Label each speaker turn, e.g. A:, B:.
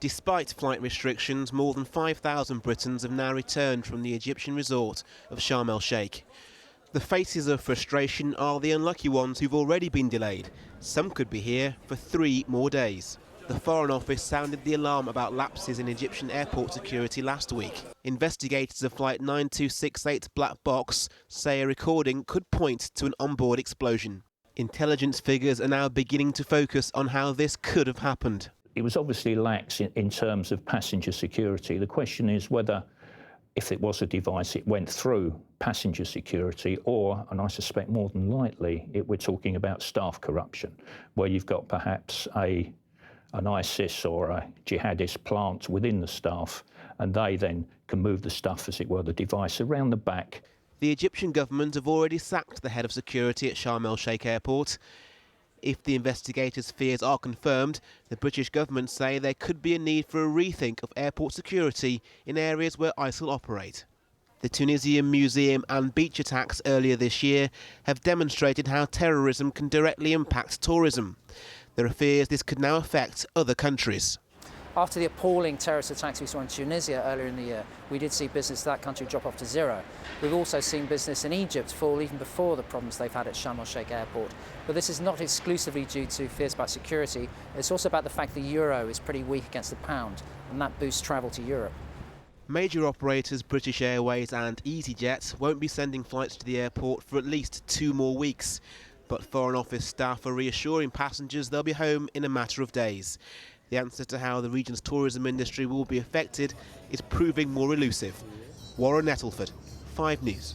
A: Despite flight restrictions, more than 5,000 Britons have now returned from the Egyptian resort of Sharm el-Sheikh. The faces of frustration are the unlucky ones who've already been delayed. Some could be here for 3 more days. The Foreign Office sounded the alarm about lapses in Egyptian airport security last week. Investigators of Flight 9268's black box say a recording could point to an onboard explosion. Intelligence figures are now beginning to focus on how this could have happened.
B: It was obviously lax in terms of passenger security. The question is whether, if it was a device, it went through passenger security or, and I suspect more than likely, we're talking about staff corruption, where you've got perhaps an ISIS or a jihadist plant within the staff, and they then can move the stuff, as it were, the device around the back.
A: The Egyptian government have already sacked the head of security at Sharm el-Sheikh airport. If the investigators' fears are confirmed, the British government say there could be a need for a rethink of airport security in areas where ISIL operate. The Tunisian museum and beach attacks earlier this year have demonstrated how terrorism can directly impact tourism. There are fears this could now affect other countries.
C: After the appalling terrorist attacks we saw in Tunisia earlier in the year, we did see business in that country drop off to zero. We've also seen business in Egypt fall even before the problems they've had at Sharm el-Sheikh airport. But this is not exclusively due to fears about security. It's also about the fact the euro is pretty weak against the pound, and that boosts travel to Europe.
A: Major operators British Airways and EasyJet won't be sending flights to the airport for at least 2 more weeks. But Foreign Office staff are reassuring passengers they'll be home in a matter of days. The answer to how the region's tourism industry will be affected is proving more elusive. Warren Nettleford, 5 News.